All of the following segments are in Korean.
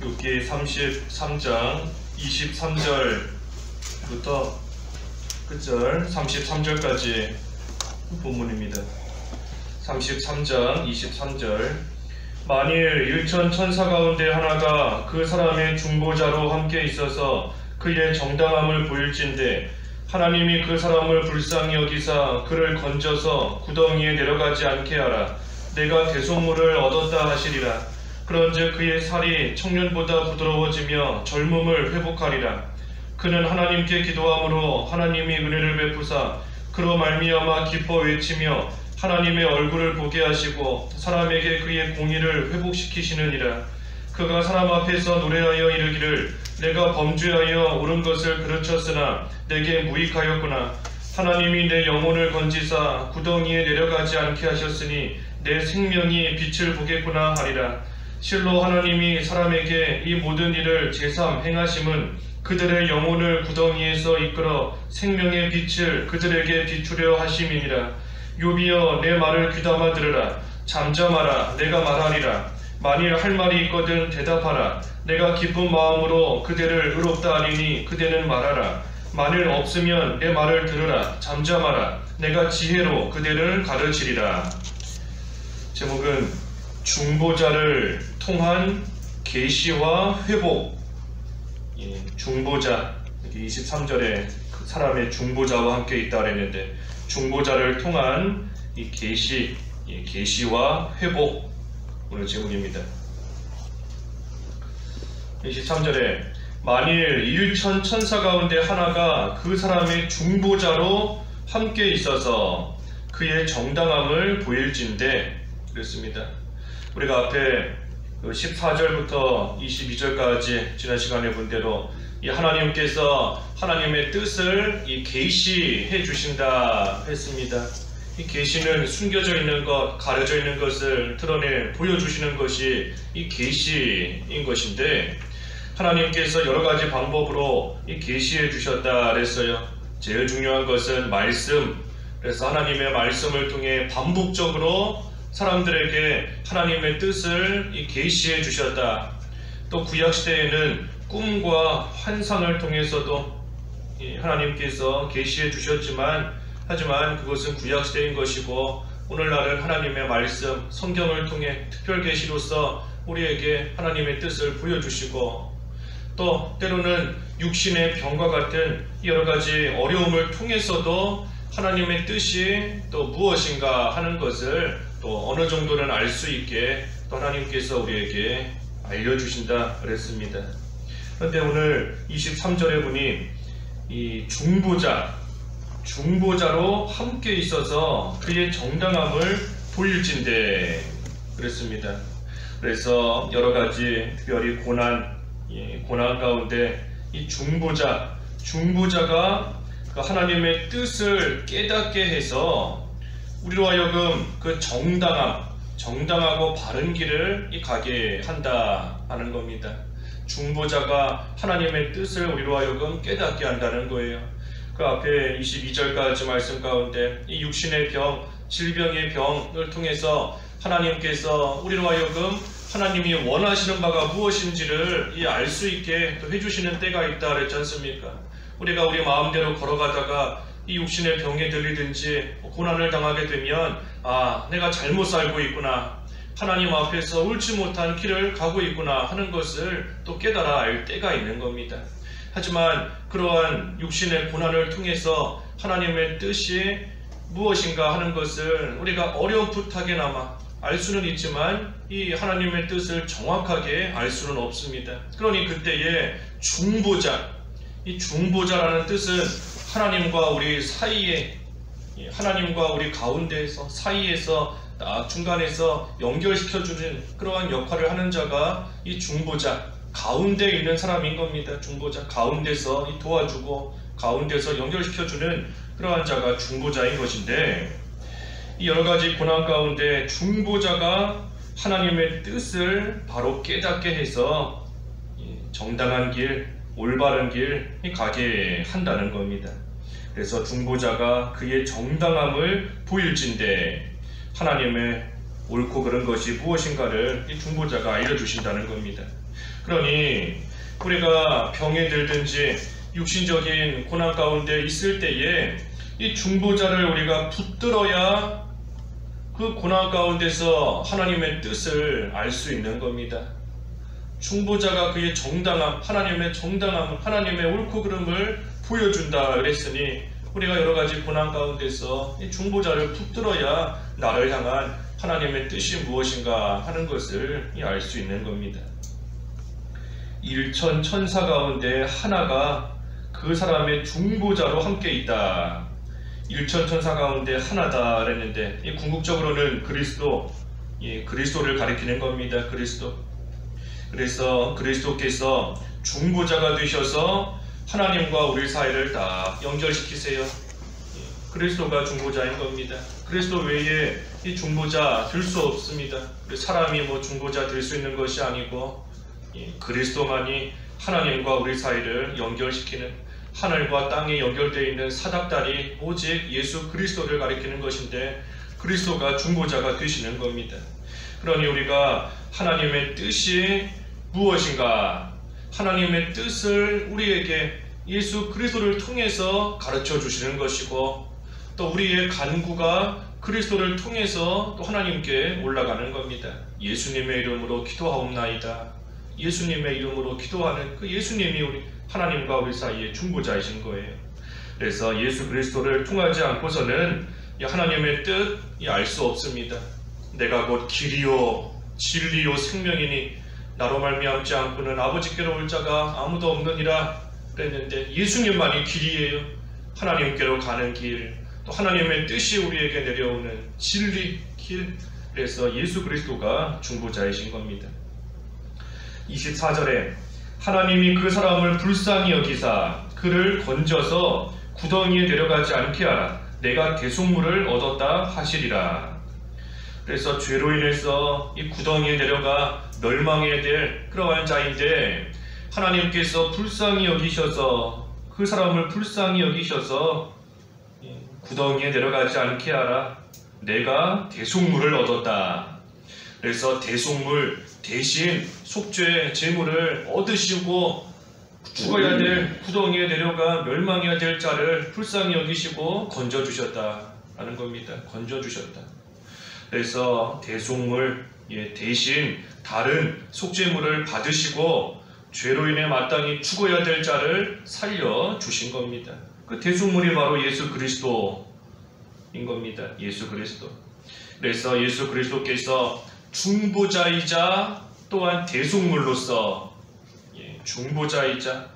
욥기 33장 23절부터 끝절 33절까지 본문입니다. 33장 23절 만일 일천 천사 가운데 하나가 그 사람의 중보자로 함께 있어서 그의 정당함을 보일진대 하나님이 그 사람을 불쌍히 여기사 그를 건져서 구덩이에 내려가지 않게 하라. 내가 대속물을 얻었다 하시리라. 그런즉 그의 살이 청년보다 부드러워지며 젊음을 회복하리라. 그는 하나님께 기도함으로 하나님이 은혜를 베푸사 그로 말미암아 기뻐 외치며 하나님의 얼굴을 보게 하시고 사람에게 그의 공의를 회복시키시느니라. 그가 사람 앞에서 노래하여 이르기를 내가 범죄하여 옳은 것을 그르쳤으나 내게 무익하였구나. 하나님이 내 영혼을 건지사 구덩이에 내려가지 않게 하셨으니 내 생명이 빛을 보겠구나 하리라. 실로 하나님이 사람에게 이 모든 일을 제삼 행하심은 그들의 영혼을 구덩이에서 이끌어 생명의 빛을 그들에게 비추려 하심이니라. 욥이여 내 말을 귀담아 들으라. 잠잠하라. 내가 말하리라. 만일 할 말이 있거든 대답하라. 내가 기쁜 마음으로 그대를 의롭다 하리니 그대는 말하라. 만일 없으면 내 말을 들으라. 잠잠하라. 내가 지혜로 그대를 가르치리라. 제목은 중보자를 통한 계시와 회복. 중보자, 23절에 그 사람의 중보자와 함께 있다 그랬는데 중보자를 통한 이 계시와 회복 오늘 제목입니다. 23절에 만일 일천 천사 가운데 하나가 그 사람의 중보자로 함께 있어서 그의 정당함을 보일진대 그랬습니다. 우리가 앞에 14절부터 22절까지 지난 시간에 본 대로 이 하나님께서 하나님의 뜻을 계시해 주신다 했습니다. 이 계시는 숨겨져 있는 것, 가려져 있는 것을 드러내 보여주시는 것이 이 계시인 것인데 하나님께서 여러 가지 방법으로 이 계시해 주셨다 그랬어요. 제일 중요한 것은 말씀. 그래서 하나님의 말씀을 통해 반복적으로 사람들에게 하나님의 뜻을 계시해 주셨다. 또 구약시대에는 꿈과 환상을 통해서도 하나님께서 계시해 주셨지만 하지만 그것은 구약시대인 것이고 오늘날은 하나님의 말씀, 성경을 통해 특별 계시로서 우리에게 하나님의 뜻을 보여주시고 또 때로는 육신의 병과 같은 여러 가지 어려움을 통해서도 하나님의 뜻이 또 무엇인가 하는 것을 또 어느 정도는 알 수 있게 또 하나님께서 우리에게 알려주신다 그랬습니다. 그런데 오늘 23절에 보니 이 중보자로 함께 있어서 그의 정당함을 보일진대 그랬습니다. 그래서 여러 가지 특별히 고난 가운데 이 중보자가 그 하나님의 뜻을 깨닫게 해서 우리로 하여금 그 정당하고 바른 길을 가게 한다 하는 겁니다. 중보자가 하나님의 뜻을 우리로 하여금 깨닫게 한다는 거예요. 그 앞에 22절까지 말씀 가운데 이 육신의 병, 질병의 병을 통해서 하나님께서 우리로 하여금 하나님이 원하시는 바가 무엇인지를 알 수 있게 또 해주시는 때가 있다 그랬지 않습니까? 우리가 우리 마음대로 걸어가다가 이 육신의 병에 들리든지 고난을 당하게 되면 내가 잘못 살고 있구나, 하나님 앞에서 옳지 못한 길을 가고 있구나 하는 것을 또 깨달아 알 때가 있는 겁니다. 하지만 그러한 육신의 고난을 통해서 하나님의 뜻이 무엇인가 하는 것을 우리가 어렴풋하게나마 알 수는 있지만 이 하나님의 뜻을 정확하게 알 수는 없습니다. 그러니 그때에 이 중보자라는 뜻은 하나님과 우리 사이에, 하나님과 우리 가운데에서 사이에서 중간에서 연결시켜주는 그러한 역할을 하는 자가 이 중보자, 가운데 있는 사람인 겁니다. 중보자, 가운데서 도와주고 가운데서 연결시켜주는 그러한 자가 중보자인 것인데 이 여러 가지 고난 가운데 중보자가 하나님의 뜻을 바로 깨닫게 해서 정당한 길, 올바른 길 가게 한다는 겁니다. 그래서 중보자가 그의 정당함을 보일진대 하나님의 옳고 그른 것이 무엇인가를 이 중보자가 알려주신다는 겁니다. 그러니 우리가 병에 들든지 육신적인 고난 가운데 있을 때에 이 중보자를 우리가 붙들어야 그 고난 가운데서 하나님의 뜻을 알 수 있는 겁니다. 중보자가 그의 정당함, 하나님의 정당함, 하나님의 옳고 그름을 보여준다 그랬으니 우리가 여러 가지 고난 가운데서 이 중보자를 붙들어야 나를 향한 하나님의 뜻이 무엇인가 하는 것을 알 수 있는 겁니다. 일천 천사 가운데 하나가 그 사람의 중보자로 함께 있다. 일천 천사 가운데 하나다 그랬는데 궁극적으로는 그리스도를 가리키는 겁니다. 그리스도. 그래서 그리스도께서 중보자가 되셔서 하나님과 우리 사이를 다 연결시키세요. 그리스도가 중보자인 겁니다. 그리스도 외에 이 중보자 될 수 없습니다. 사람이 중보자 될 수 있는 것이 아니고 그리스도만이 하나님과 우리 사이를 연결시키는, 하늘과 땅에 연결되어 있는 사닥다리 오직 예수 그리스도를 가리키는 것인데 그리스도가 중보자가 되시는 겁니다. 그러니 우리가 하나님의 뜻이 무엇인가, 하나님의 뜻을 우리에게 예수 그리스도를 통해서 가르쳐 주시는 것이고 또 우리의 간구가 그리스도를 통해서 또 하나님께 올라가는 겁니다. 예수님의 이름으로 기도하옵나이다. 예수님의 이름으로 기도하는 그 예수님이 우리 하나님과 우리 사이의 중보자이신 거예요. 그래서 예수 그리스도를 통하지 않고서는 하나님의 뜻이 알 수 없습니다. 내가 곧 길이요 진리요 생명이니 나로 말미암지 않고는 아버지께로 올 자가 아무도 없느니라 그랬는데 예수님만이 길이에요. 하나님께로 가는 길, 또 하나님의 뜻이 우리에게 내려오는 진리 길. 그래서 예수 그리스도가 중보자이신 겁니다. 24절에 하나님이 그 사람을 불쌍히 여기사 그를 건져서 구덩이에 내려가지 않게 하라. 내가 대속물을 얻었다 하시리라. 그래서 죄로 인해서 이 구덩이에 내려가 멸망해야 될 그러한 자인데 하나님께서 불쌍히 여기셔서 그 사람을 불쌍히 여기셔서 구덩이에 내려가지 않게 하라. 내가 대속물을 얻었다. 그래서 대속물 대신 속죄 제물을 얻으시고 죽어야 될 구덩이에 내려가 멸망해야 될 자를 불쌍히 여기시고 건져주셨다라는 겁니다. 건져주셨다. 그래서 대속물 대신 다른 속죄물을 받으시고 죄로 인해 마땅히 죽어야 될 자를 살려주신 겁니다. 그 대속물이 바로 예수 그리스도인 겁니다. 예수 그리스도. 그래서 예수 그리스도께서 중보자이자 또한 대속물로서 중보자이자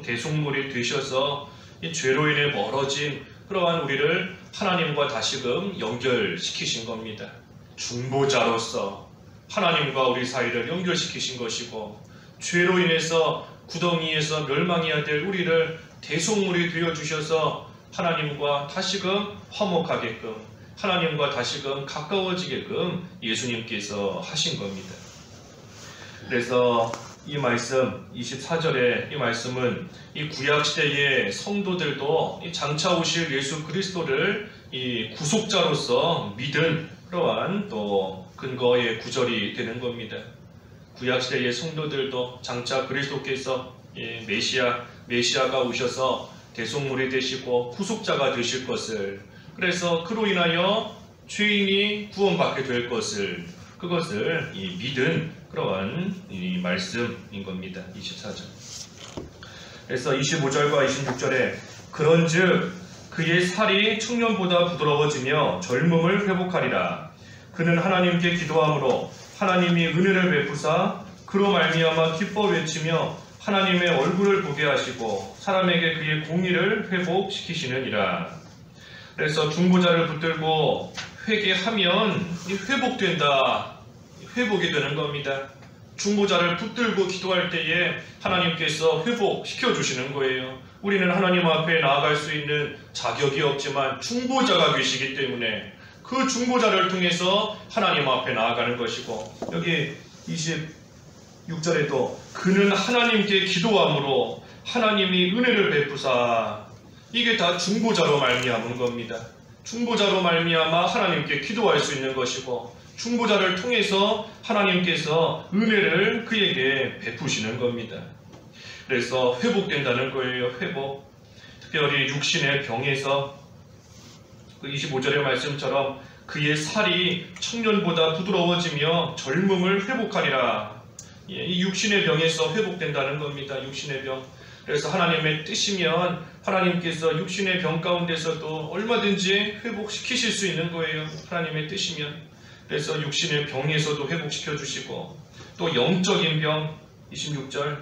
대속물이 되셔서 죄로 인해 멀어진 그러한 우리를 하나님과 다시금 연결시키신 겁니다. 중보자로서 하나님과 우리 사이를 연결시키신 것이고 죄로 인해서 구덩이에서 멸망해야 될 우리를 대속물이 되어주셔서 하나님과 다시금 화목하게끔, 하나님과 다시금 가까워지게끔 예수님께서 하신 겁니다. 그래서 이 말씀 24절의 이 말씀은 이 구약시대의 성도들도 이 장차 오실 예수 그리스도를 이 구속자로서 믿은 그러한 또 근거의 구절이 되는 겁니다. 구약시대의 성도들도 장차 그리스도께서 메시아가 오셔서 대속물이 되시고 구속자가 되실 것을, 그래서 그로 인하여 죄인이 구원받게 될 것을, 그것을 믿은 그러한 이 말씀인 겁니다. 24절. 그래서 25절과 26절에 그런즉 그의 살이 청년보다 부드러워지며 젊음을 회복하리라. 그는 하나님께 기도함으로 하나님이 은혜를 베푸사 그로 말미암아 기뻐 외치며 하나님의 얼굴을 보게 하시고 사람에게 그의 공의를 회복시키시느니라. 그래서 중보자를 붙들고 회개하면 회복된다. 회복이 되는 겁니다. 중보자를 붙들고 기도할 때에 하나님께서 회복시켜 주시는 거예요. 우리는 하나님 앞에 나아갈 수 있는 자격이 없지만 중보자가 계시기 때문에 그 중보자를 통해서 하나님 앞에 나아가는 것이고, 여기 26절에도 그는 하나님께 기도함으로 하나님이 은혜를 베푸사, 이게 다 중보자로 말미암은 겁니다. 중보자로 말미암아 하나님께 기도할 수 있는 것이고, 중보자를 통해서 하나님께서 은혜를 그에게 베푸시는 겁니다. 그래서 회복된다는 거예요. 회복. 특별히 육신의 병에서 그 25절의 말씀처럼 그의 살이 청년보다 부드러워지며 젊음을 회복하리라. 이 육신의 병에서 회복된다는 겁니다. 육신의 병. 그래서 하나님의 뜻이면 하나님께서 육신의 병 가운데서도 얼마든지 회복시키실 수 있는 거예요. 하나님의 뜻이면. 그래서 육신의 병에서도 회복시켜 주시고, 또 영적인 병 26절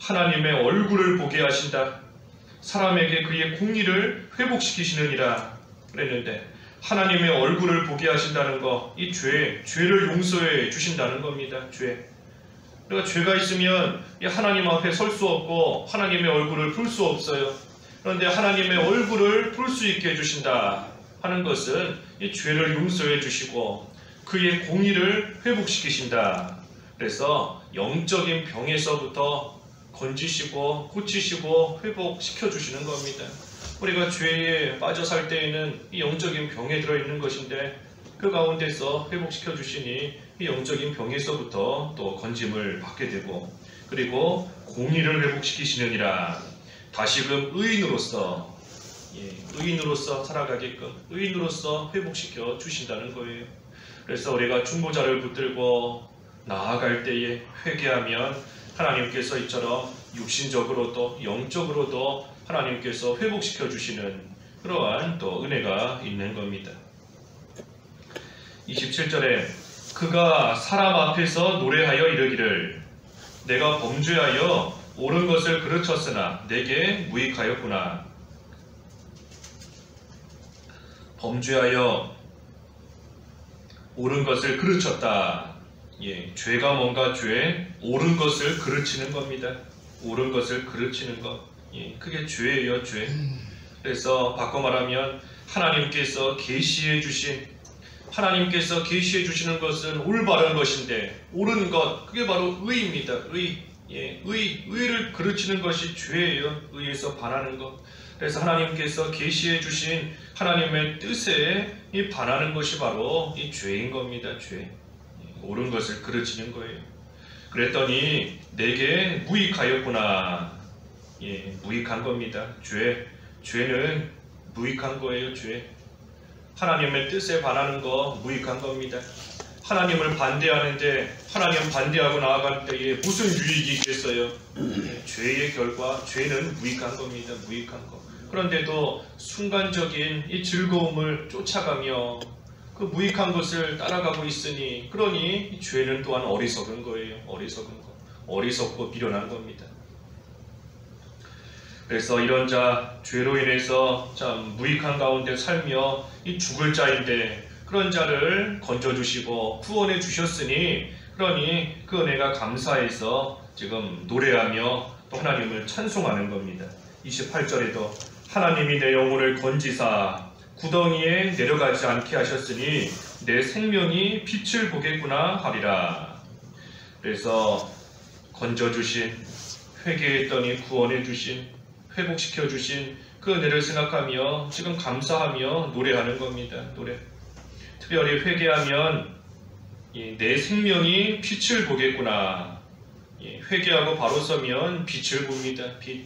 하나님의 얼굴을 보게 하신다. 사람에게 그의 공의를 회복시키시느니라 그랬는데, 하나님의 얼굴을 보게 하신다는 거, 이 죄를 용서해 주신다는 겁니다. 죄. 그러니까 죄가 있으면 하나님 앞에 설 수 없고 하나님의 얼굴을 볼 수 없어요. 그런데 하나님의 얼굴을 볼 수 있게 해주신다 하는 것은 이 죄를 용서해 주시고 그의 공의를 회복시키신다. 그래서 영적인 병에서부터 건지시고 고치시고 회복시켜 주시는 겁니다. 우리가 죄에 빠져 살 때에는 이 영적인 병에 들어있는 것인데, 그 가운데서 회복시켜 주시니 이 영적인 병에서부터 또 건짐을 받게 되고, 그리고 공의를 회복시키시느니라. 다시금 의인으로서 살아가게끔 의인으로서 회복시켜 주신다는 거예요. 그래서 우리가 중보자를 붙들고 나아갈 때에 회개하면 하나님께서 이처럼 육신적으로도 영적으로도 하나님께서 회복시켜 주시는 그러한 또 은혜가 있는 겁니다. 27절에 그가 사람 앞에서 노래하여 이르기를 내가 범죄하여 옳은 것을 그르쳤으나 내게 무익하였구나. 범죄하여 옳은 것을 그르쳤다. 죄가 뭔가 죄, 옳은 것을 그르치는 겁니다. 옳은 것을 그르치는 것. 그게 죄예요, 죄. 그래서 바꿔 말하면 하나님께서 계시해 주시는 것은 올바른 것인데, 옳은 것, 그게 바로 의입니다. 의를 그르치는 것이 죄예요. 의에서 반하는 것. 그래서 하나님께서 계시해 주신 하나님의 뜻에 반하는 것이 바로 이 죄인 겁니다. 죄. 옳은 것을 그르치는 거예요. 그랬더니 내게 무익하였구나. 무익한 겁니다. 죄는 무익한 거예요. 죄. 하나님의 뜻에 반하는 거 무익한 겁니다. 하나님을 반대하는데 하나님 반대하고 나아갈 때에 무슨 유익이 있겠어요? 죄의 결과, 죄는 무익한 겁니다. 무익한 거. 그런데도 순간적인 이 즐거움을 쫓아가며 그 무익한 것을 따라가고 있으니, 그러니 이 죄는 또한 어리석은 거예요. 어리석은 거. 어리석고 미련한 겁니다. 그래서 이런 자, 죄로 인해서 참 무익한 가운데 살며 이 죽을 자인데 그런 자를 건져주시고 구원해 주셨으니, 그러니 그 은혜가 감사해서 지금 노래하며 또 하나님을 찬송하는 겁니다. 28절에도 하나님이 내 영혼을 건지사 구덩이에 내려가지 않게 하셨으니 내 생명이 빛을 보겠구나 하리라. 그래서 건져주신, 회개했더니 구원해 주신, 회복시켜 주신 그 은혜를 생각하며 지금 감사하며 노래하는 겁니다. 노래. 특별히 회개하면 내 생명이 빛을 보겠구나. 회개하고 바로 서면 빛을 봅니다. 빛.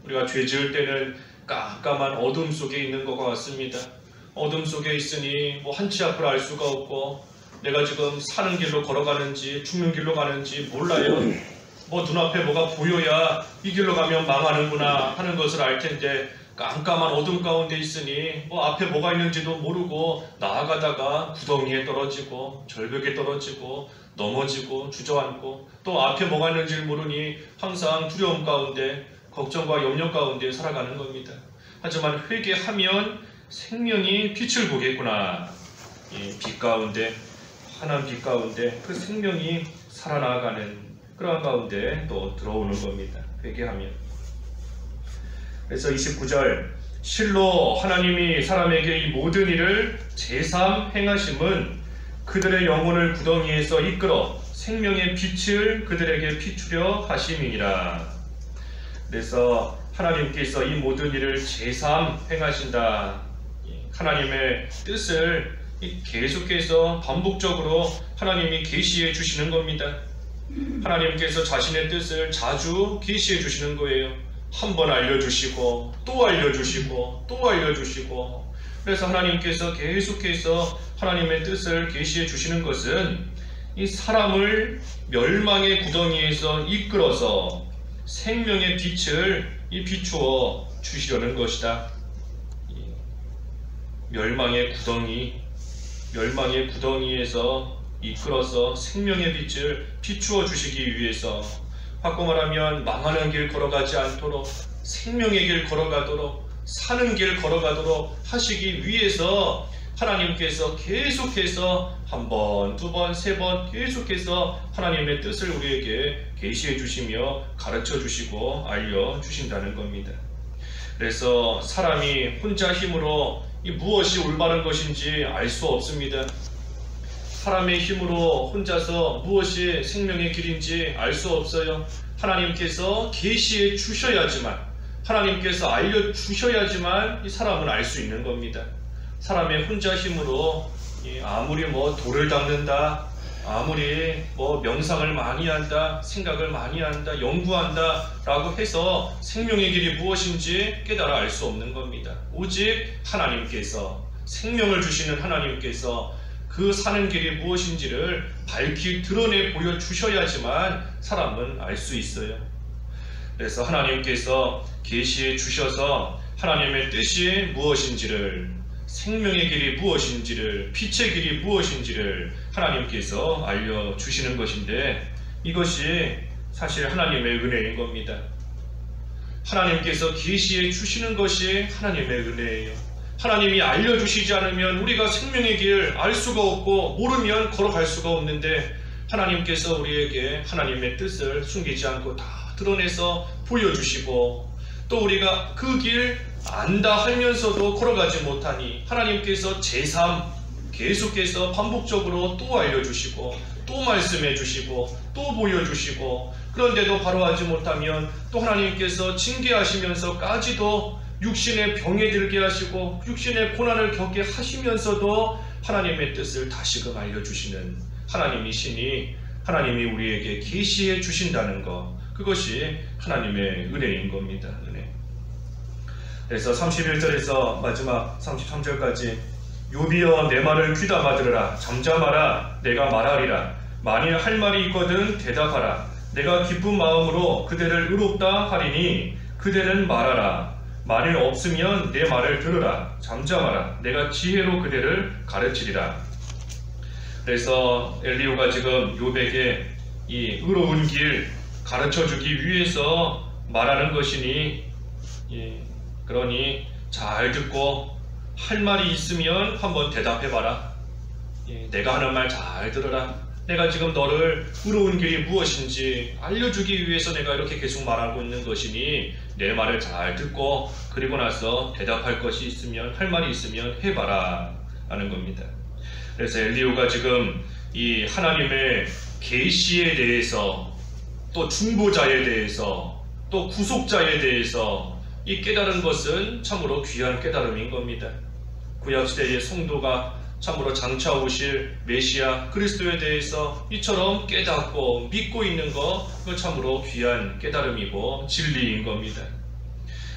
우리가 죄 지을 때는 깜깜한 어둠 속에 있는 것 같습니다. 어둠 속에 있으니 한치 앞을 알 수가 없고, 내가 지금 사는 길로 걸어가는지 죽는 길로 가는지 몰라요. 눈앞에 뭐가 보여야 이 길로 가면 망하는구나 하는 것을 알 텐데, 깜깜한 어둠 가운데 있으니 앞에 뭐가 있는지도 모르고 나아가다가 구덩이에 떨어지고 절벽에 떨어지고 넘어지고 주저앉고, 또 앞에 뭐가 있는지를 모르니 항상 두려움 가운데 걱정과 염려 가운데 살아가는 겁니다. 하지만 회개하면 생명이 빛을 보겠구나. 빛 가운데, 환한 빛 가운데 그 생명이 살아나가는 그러한 가운데 또 들어오는 겁니다. 회개하면. 그래서 29절 실로 하나님이 사람에게 이 모든 일을 제삼 행하심은 그들의 영혼을 구덩이에서 이끌어 생명의 빛을 그들에게 비추려 하심이니라. 그래서 하나님께서 이 모든 일을 제삼 행하신다. 하나님의 뜻을 계속해서 반복적으로 하나님이 계시해 주시는 겁니다. 하나님께서 자신의 뜻을 자주 계시해 주시는 거예요. 한 번 알려주시고 또 알려주시고 또 알려주시고. 그래서 하나님께서 계속해서 하나님의 뜻을 계시해 주시는 것은 이 사람을 멸망의 구덩이에서 이끌어서 생명의 빛을 비추어 주시려는 것이다. 멸망의 구덩이에서 이끌어서 생명의 빛을 비추어 주시기 위해서, 바꿔 말하면 망하는 길 걸어가지 않도록 생명의 길 걸어가도록 사는 길 걸어가도록 하시기 위해서 하나님께서 계속해서 한 번, 두 번, 세 번 계속해서 하나님의 뜻을 우리에게 계시해 주시며 가르쳐 주시고 알려 주신다는 겁니다. 그래서 사람이 혼자 힘으로 무엇이 올바른 것인지 알 수 없습니다. 사람의 힘으로 혼자서 무엇이 생명의 길인지 알 수 없어요. 하나님께서 계시해 주셔야지만, 하나님께서 알려주셔야지만 이 사람은 알 수 있는 겁니다. 사람의 혼자 힘으로 아무리 돌을 닦는다, 아무리 명상을 많이 한다, 생각을 많이 한다, 연구한다 라고 해서 생명의 길이 무엇인지 깨달아 알 수 없는 겁니다. 오직 하나님께서, 생명을 주시는 하나님께서 그 사는 길이 무엇인지를 밝히 드러내 보여주셔야지만 사람은 알 수 있어요. 그래서 하나님께서 계시해 주셔서 하나님의 뜻이 무엇인지를, 생명의 길이 무엇인지를, 빛의 길이 무엇인지를 하나님께서 알려주시는 것인데, 이것이 사실 하나님의 은혜인 겁니다. 하나님께서 계시해 주시는 것이 하나님의 은혜예요. 하나님이 알려주시지 않으면 우리가 생명의 길 알 수가 없고 모르면 걸어갈 수가 없는데, 하나님께서 우리에게 하나님의 뜻을 숨기지 않고 다 드러내서 보여주시고, 또 우리가 그 길 안다 하면서도 걸어가지 못하니 하나님께서 제3 계속해서 반복적으로 또 알려주시고 또 말씀해 주시고 또 보여주시고, 그런데도 바로 하지 못하면 또 하나님께서 징계하시면서까지도 육신의 병에 들게 하시고 육신의 고난을 겪게 하시면서도 하나님의 뜻을 다시금 알려주시는 하나님이시니, 하나님이 우리에게 계시해 주신다는 것, 그것이 하나님의 은혜인 겁니다. 은혜. 그래서 31절에서 마지막 33절까지 욥이여 내 말을 귀담아 들으라. 잠잠하라. 내가 말하리라. 만일 할 말이 있거든 대답하라. 내가 기쁜 마음으로 그대를 의롭다 하리니 그대는 말하라. 만일 없으면 내 말을 들으라. 잠잠하라. 내가 지혜로 그대를 가르치리라. 그래서 엘리후가 지금 욥에게 이 의로운 길 가르쳐주기 위해서 말하는 것이니, 그러니 잘 듣고 할 말이 있으면 한번 대답해봐라. 내가 하는 말 잘 들어라. 내가 지금 너를 의로운 길이 무엇인지 알려주기 위해서 내가 이렇게 계속 말하고 있는 것이니 내 말을 잘 듣고 그리고 나서 대답할 것이 있으면, 할 말이 있으면 해봐라 하는 겁니다. 그래서 엘리후가 지금 이 하나님의 계시에 대해서, 또 중보자에 대해서, 또 구속자에 대해서 이 깨달은 것은 참으로 귀한 깨달음인 겁니다. 구약시대의 성도가 참으로 장차 오실 메시아 그리스도에 대해서 이처럼 깨닫고 믿고 있는 것, 그 참으로 귀한 깨달음이고 진리인 겁니다.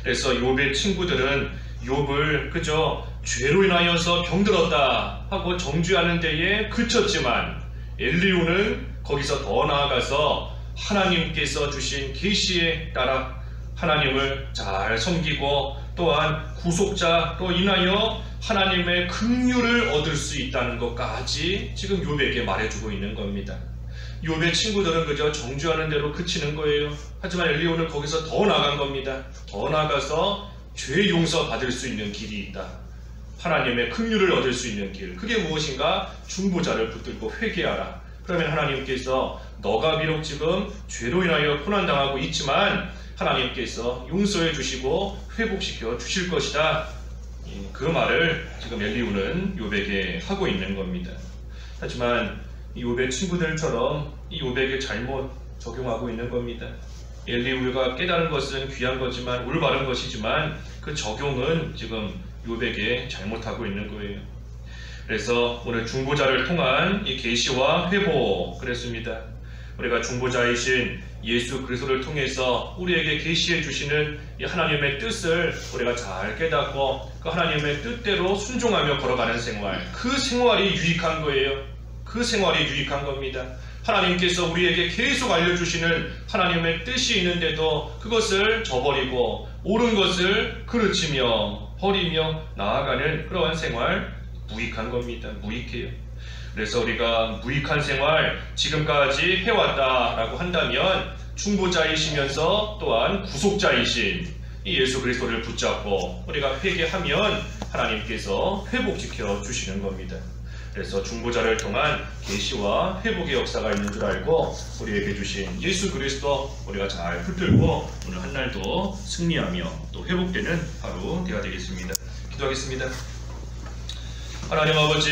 그래서 욥의 친구들은 욥을 그저 죄로 인하여서 병들었다 하고 정죄하는 데에 그쳤지만, 엘리후는 거기서 더 나아가서 하나님께서 주신 계시에 따라 하나님을 잘 섬기고 또한 구속자로 인하여 하나님의 긍휼을 얻을 수 있다는 것까지 지금 욥에게 말해주고 있는 겁니다. 욥의 친구들은 그저 정죄하는 대로 그치는 거예요. 하지만 엘리후는 거기서 더 나아간 겁니다. 더 나아가서 죄 용서 받을 수 있는 길이 있다. 하나님의 긍휼을 얻을 수 있는 길. 그게 무엇인가? 중보자를 붙들고 회개하라. 그러면 하나님께서 너가 비록 지금 죄로 인하여 고난당하고 있지만 하나님께서 용서해 주시고 회복시켜 주실 것이다. 그 말을 지금 엘리후는 욥에게 하고 있는 겁니다. 하지만 이 욥의 친구들처럼 이 욥에게 잘못 적용하고 있는 겁니다. 엘리후가 깨달은 것은 귀한 거지만, 올바른 것이지만 그 적용은 지금 욥에게 잘못하고 있는 거예요. 그래서 오늘 중보자를 통한 이 계시와 회복 그랬습니다. 우리가 중보자이신 예수 그리스도를 통해서 우리에게 계시해 주시는 이 하나님의 뜻을 우리가 잘 깨닫고 그 하나님의 뜻대로 순종하며 걸어가는 생활, 그 생활이 유익한 거예요. 그 생활이 유익한 겁니다. 하나님께서 우리에게 계속 알려주시는 하나님의 뜻이 있는데도 그것을 저버리고 옳은 것을 그르치며 버리며 나아가는 그러한 생활, 무익한 겁니다. 무익해요. 그래서 우리가 무익한 생활 지금까지 해왔다라고 한다면 중보자이시면서 또한 구속자이신 이 예수 그리스도를 붙잡고 우리가 회개하면 하나님께서 회복시켜 주시는 겁니다. 그래서 중보자를 통한 계시와 회복의 역사가 있는 줄 알고 우리에게 주신 예수 그리스도 우리가 잘 붙들고 오늘 한 날도 승리하며 또 회복되는 하루 되어야 되겠습니다. 기도하겠습니다. 하나님 아버지,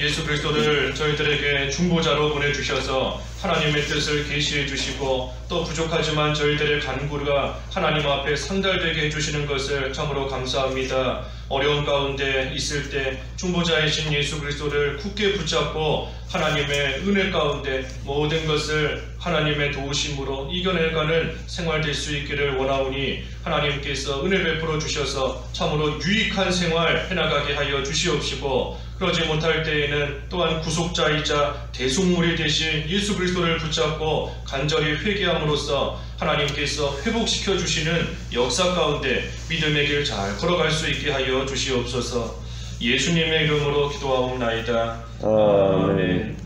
예수 그리스도를 저희들에게 중보자로 보내주셔서 하나님의 뜻을 계시해 주시고 또 부족하지만 저희들의 간구가 하나님 앞에 상달되게 해주시는 것을 참으로 감사합니다. 어려운 가운데 있을 때 중보자이신 예수 그리스도를 굳게 붙잡고 하나님의 은혜 가운데 모든 것을 하나님의 도우심으로 이겨내가는 생활 될 수 있기를 원하오니 하나님께서 은혜 베풀어 주셔서 참으로 유익한 생활 해나가게 하여 주시옵시고 그러지 못할 때에는 또한 구속자이자 대속물이 되신 예수 그리스도를 붙잡고 간절히 회개함으로써 하나님께서 회복시켜 주시는 역사 가운데 믿음의 길 잘 걸어갈 수 있게 하여 주시옵소서. 예수님의 이름으로 기도하옵나이다. 아멘.